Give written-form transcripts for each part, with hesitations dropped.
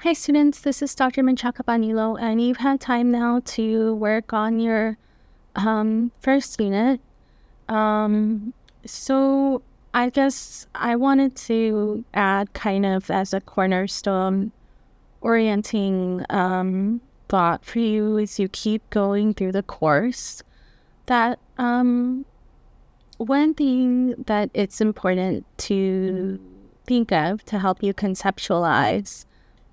Hi students, this is Dr. Menchaca Banilo, and you've had time now to work on your first unit. So I guess I wanted to add kind of as a cornerstone orienting thought for you as you keep going through the course that one thing that it's important to think of to help you conceptualize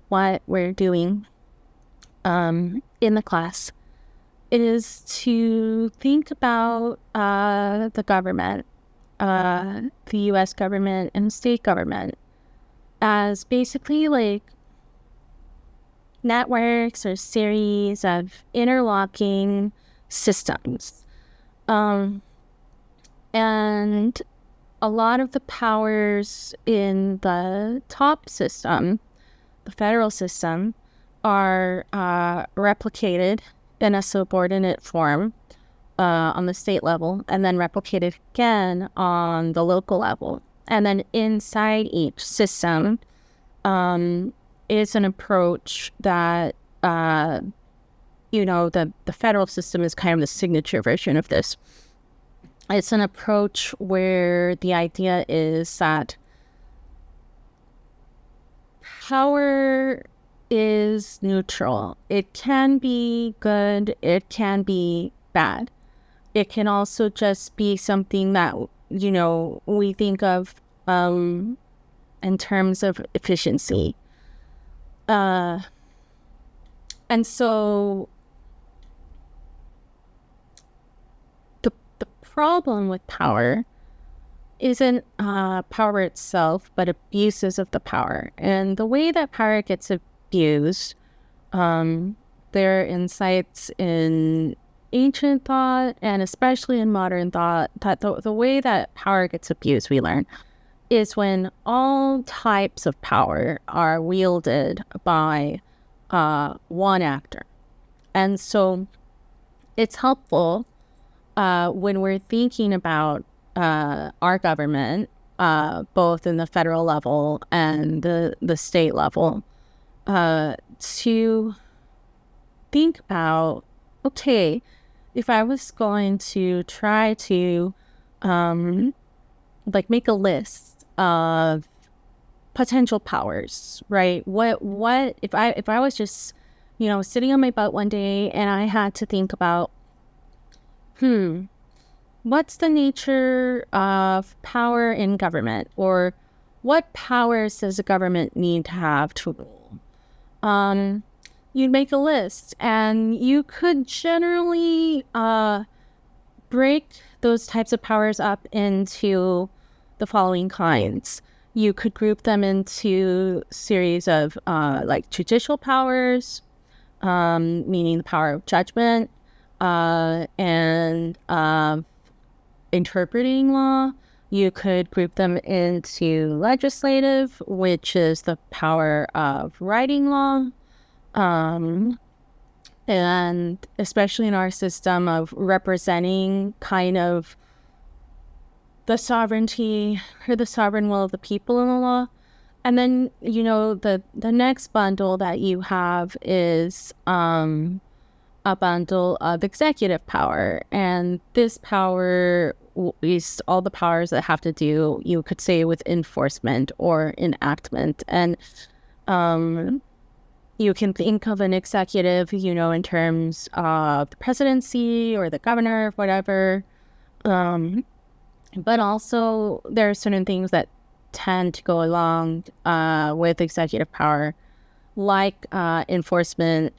what we're doing in the class is to think about the government, the U.S. government and state government as basically like networks or series of interlocking systems. And a lot of the powers in the top system, the federal system, are replicated in a subordinate form on the state level, and then replicated again on the local level. And then inside each system is an approach that, the federal system is kind of the signature version of this. It's an approach where the idea is that power is neutral. It can be good, it can be bad. It can also just be something that, we think of in terms of efficiency. And so the problem with power isn't power itself, but abuses of the power. And the way that power gets abused, there are insights in ancient thought and especially in modern thought that the way that power gets abused, we learn, is when all types of power are wielded by one actor. And so it's helpful when we're thinking about our government, both in the federal level and the state level, to think about, okay, if I was going to try to make a list of potential powers, right? What if I was just, sitting on my butt one day and I had to think about, what's the nature of power in government, or what powers does a government need to have to rule? You'd make a list, and you could generally break those types of powers up into the following kinds. You could group them into series of judicial powers, meaning the power of judgment, and interpreting law. You could group them into legislative, which is the power of writing law. And especially in our system of representing kind of the sovereignty or the sovereign will of the people in the law. And then, the next bundle that you have is a bundle of executive power. And this power is all the powers that have to do, you could say, with enforcement or enactment. And you can think of an executive, in terms of the presidency or the governor or whatever. But also there are certain things that tend to go along with executive power, like enforcement,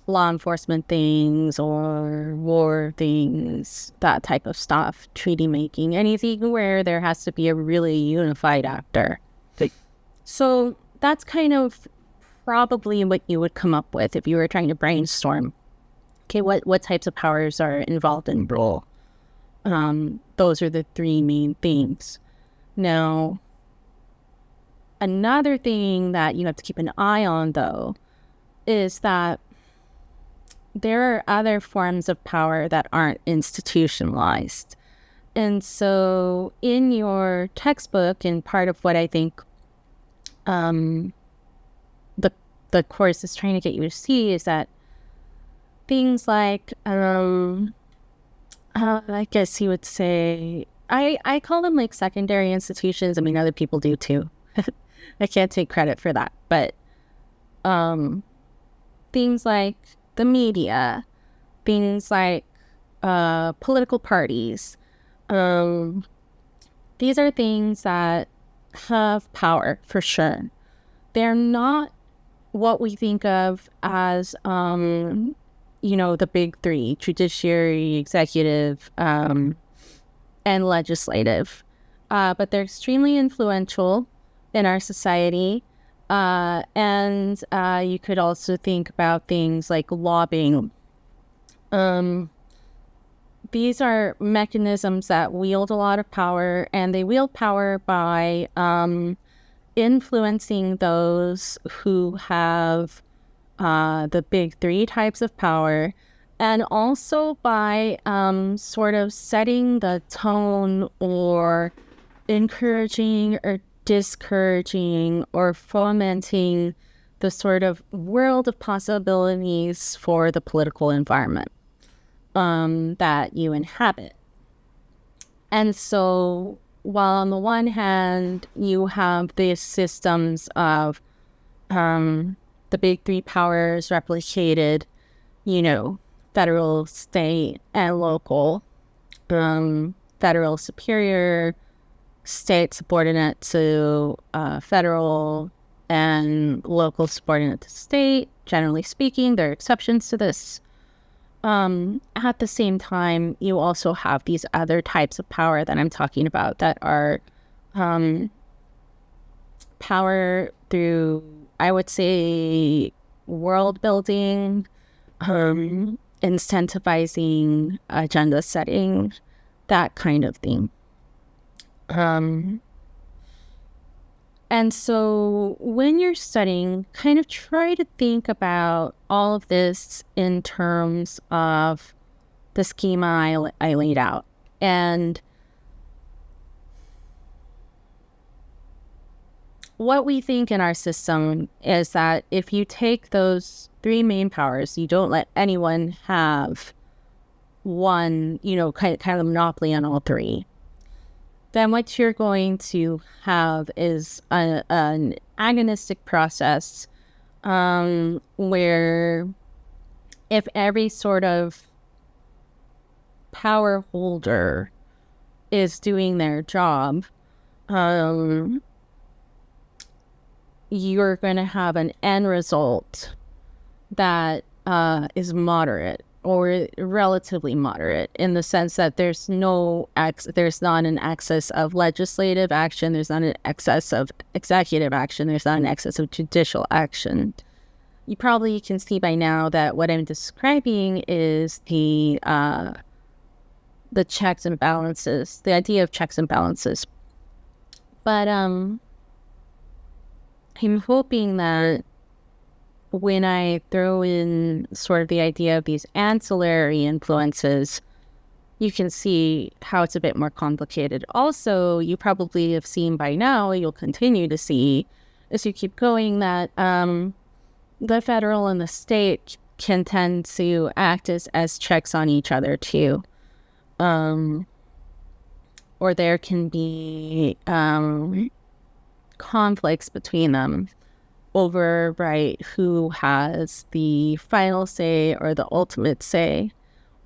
law enforcement things or war things, that type of stuff, treaty making, anything where there has to be a really unified actor. So that's kind of probably what you would come up with if you were trying to brainstorm. Okay, what types of powers are involved in role? Those are the three main things. Now, another thing that you have to keep an eye on, though, is that there are other forms of power that aren't institutionalized. And so in your textbook, and part of what I think the course is trying to get you to see is that things like, I guess you would say, I call them like secondary institutions. I mean, other people do too. I can't take credit for that. But things like the media, things like political parties, these are things that have power for sure. They're not what we think of as, the big three: judiciary, executive, and legislative. But they're extremely influential in our society. And you could also think about things like lobbying. These are mechanisms that wield a lot of power, and they wield power by influencing those who have the big three types of power, and also by sort of setting the tone or encouraging or discouraging or fomenting the sort of world of possibilities for the political environment that you inhabit. And so while on the one hand you have these systems of the big three powers replicated, federal, state, and local, federal superior, state subordinate to federal, and local subordinate to state. Generally speaking, there are exceptions to this. At the same time, you also have these other types of power that I'm talking about that are power through, I would say, world building, incentivizing, agenda setting, that kind of thing. And so when you're studying, kind of try to think about all of this in terms of the schema I laid out. And what we think in our system is that if you take those three main powers, you don't let anyone have one, kind of monopoly on all three, then what you're going to have is an agonistic process where if every sort of power holder is doing their job, you're going to have an end result that is moderate or relatively moderate, in the sense that there's not an excess of legislative action, there's not an excess of executive action, there's not an excess of judicial action. You probably can see by now that what I'm describing is the checks and balances, the idea of checks and balances. But I'm hoping that when I throw in sort of the idea of these ancillary influences, you can see how it's a bit more complicated. Also, you probably have seen by now, you'll continue to see as you keep going, that the federal and the state can tend to act as checks on each other too. Or there can be conflicts between them over, who has the final say or the ultimate say,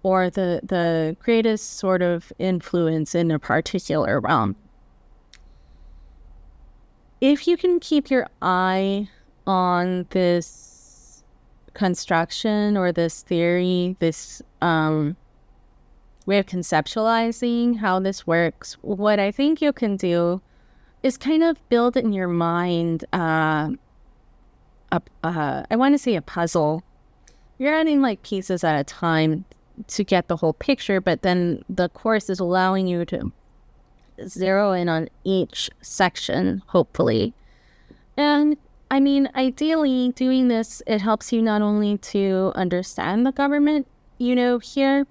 or the greatest sort of influence in a particular realm. If you can keep your eye on this construction or this theory, this way of conceptualizing how this works, what I think you can do is kind of build in your mind I want to say a puzzle. You're adding pieces at a time to get the whole picture, but then the course is allowing you to zero in on each section, hopefully. And I mean, ideally doing this, it helps you not only to understand the government, here,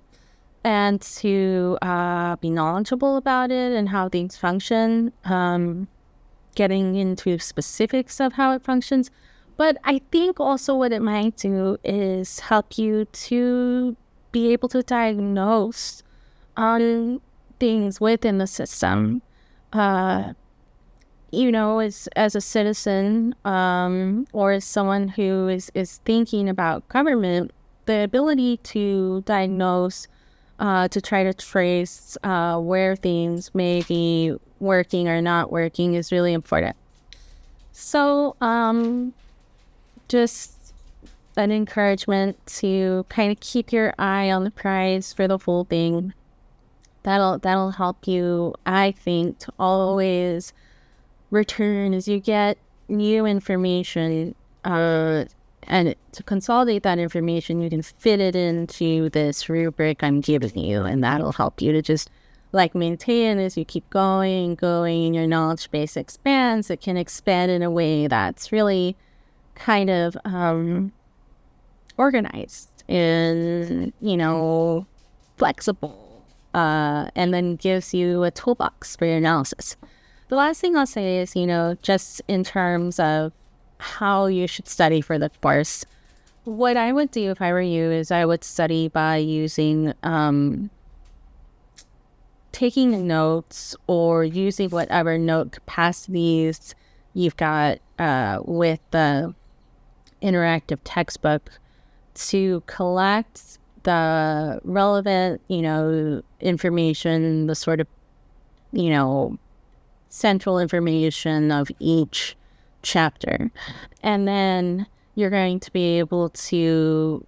and to be knowledgeable about it and how things function, getting into specifics of how it functions, But I think also what it might do is help you to be able to diagnose things within the system. Uh, as a citizen, or as someone who is thinking about government, the ability to diagnose, to try to trace where things may be working or not working is really important. So, just an encouragement to kind of keep your eye on the prize for the whole thing. That'll help you, I think, to always return as you get new information, and to consolidate that information, you can fit it into this rubric I'm giving you, and that'll help you to just like maintain as you keep going, and your knowledge base expands. It can expand in a way that's really kind of organized and, flexible, and then gives you a toolbox for your analysis. The last thing I'll say is, just in terms of how you should study for the course, what I would do if I were you is I would study by using, taking notes or using whatever note capacities you've got with the interactive textbook to collect the relevant, information, the sort of, central information of each chapter. And then you're going to be able to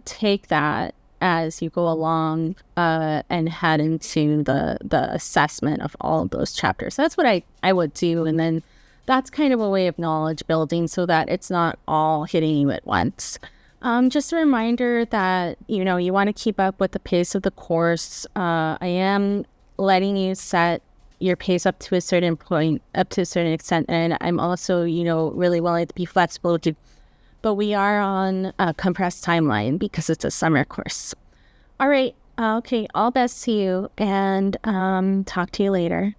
take that as you go along and head into the assessment of all of those chapters. So that's what I would do. And then that's kind of a way of knowledge building so that it's not all hitting you at once. Just a reminder that, you want to keep up with the pace of the course. I am letting you set your pace up to a certain point, up to a certain extent. And I'm also, really willing to be flexible with you. But we are on a compressed timeline because it's a summer course. All right. Okay. All best to you, and talk to you later.